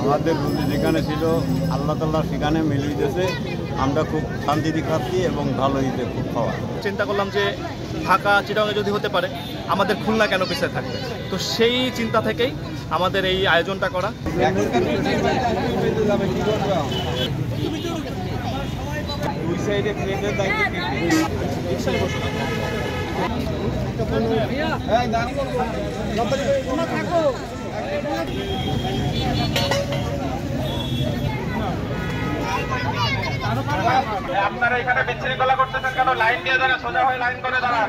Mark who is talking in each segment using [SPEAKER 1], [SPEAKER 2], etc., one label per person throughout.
[SPEAKER 1] আমাদের রুজি যেখানে ছিল আল্লাহ তাআলা সেখানে মিলিয়েছে। আমরা খুব শান্তিতে খাচ্ছি এবং ভালো হয়েছে খুব খাওয়া।
[SPEAKER 2] চিন্তা করলাম যে ঢাকা চিটাগাঙে যদি হতে পারে আমাদের খুলনা কেন পিছিয়ে থাকবে, তো সেই চিন্তা থেকেই আমাদের এই আয়োজনটা করা।
[SPEAKER 1] দুই সাইডে প্লেটের
[SPEAKER 3] আপনারা এখানে বিশৃঙ্খলা করতেছেন কেন? লাইন দিয়ে দাঁড়ান, সোজা হয়ে লাইন করে দাঁড়ান।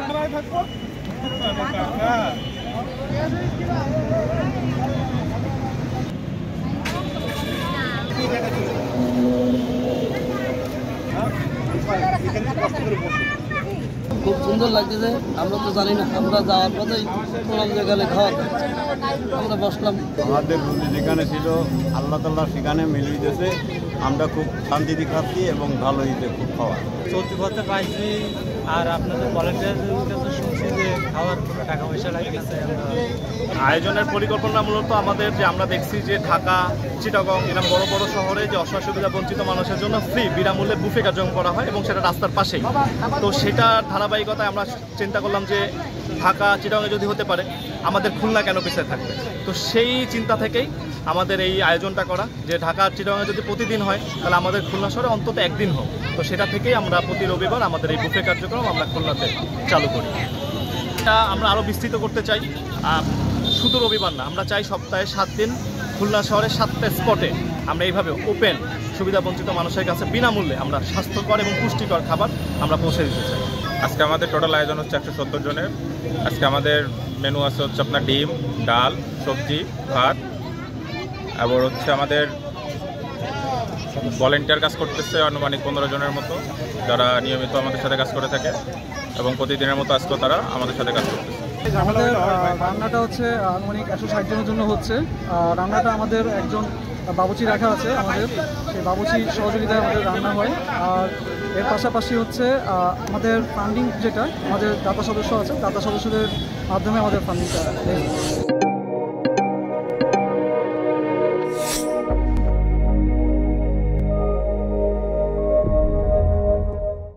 [SPEAKER 4] খুব সুন্দর লাগতেছে। আমরা তো জানি না, আমরা যাওয়ার পথেই বললাম যে গেলে খাওয়া আমরা বসলাম।
[SPEAKER 1] আমাদের রুজি যেখানে ছিল আল্লাহ তাআলা সেখানে মিলিয়েছে। আমরা খুব শান্তিতে খাচ্ছি এবং ভালো হয়েছে খুব খাওয়া।
[SPEAKER 5] চলতি পথে পাইছি আর আপনাদের ভলেন্টিয়ারদের কাছে শুনছি যে খাওয়ার কোনো টাকা পয়সা লাগতেছে।
[SPEAKER 2] আয়োজনের পরিকল্পনা মূলত আমাদের যে আমরা দেখছি যে ঢাকা চিটাগং এরকম বড় বড় শহরে যে অসুবিধা বঞ্চিত মানুষের জন্য ফ্রি বিনামূল্যে বুফে কার্যক্রম করা হয় এবং সেটা রাস্তার পাশেই। তো সেটার ধারাবাহিকতায় আমরা চিন্তা করলাম যে ঢাকা চিটাগংয়ে যদি হতে পারে আমাদের খুলনা কেন পিছিয়ে থাকবে, তো সেই চিন্তা থেকেই আমাদের এই আয়োজনটা করা। যে ঢাকা চিটাগংয়ে যদি প্রতিদিন হয় তাহলে আমাদের খুলনা শহরে অন্তত একদিন হোক। তো সেটা থেকেই আমরা প্রতি রবিবার আমাদের এই বুফে কার্যক্রম আমরা খুলনাতে চালু করি। এটা আমরা আরও বিস্তৃত করতে চাই। শুধু রবিবার না, আমরা চাই সপ্তাহে 7 দিন খুলনা শহরে 7টা স্পটে আমরা এইভাবে ওপেন সুবিধাবঞ্চিত মানুষের কাছে বিনামূল্যে আমরা স্বাস্থ্যকর এবং পুষ্টিকর খাবার আমরা পৌঁছে দিতে চাই।
[SPEAKER 3] আজকে আমাদের টোটাল আয়োজন হচ্ছে 170 জনের। আজকে আমাদের মেনু আছে হচ্ছে আপনার ডিম, ডাল, সবজি, ভাত। আবার হচ্ছে আমাদের ভলেন্টিয়ার কাজ করতেছে আনুমানিক 15 জনের মতো, যারা নিয়মিত আমাদের সাথে কাজ করে থাকে এবং প্রতিদিনের মতো আজকে তারা আমাদের সাথে কাজ করতেছে।
[SPEAKER 6] আমাদের রান্নাটা হচ্ছে আনুমানিক 160 জনের জন্য হচ্ছে। রান্নাটা আমাদের একজন বাবুচি রাখা আছে, আমাদের সেই বাবুচি সহযোগিতায় আমাদের রান্না হয়। আর এর পাশাপাশি হচ্ছে আমাদের ফান্ডিং, যেটা আমাদের দাতা সদস্য আছে, দাতা সদস্যদের মাধ্যমে আমাদের ফান্ডিংটা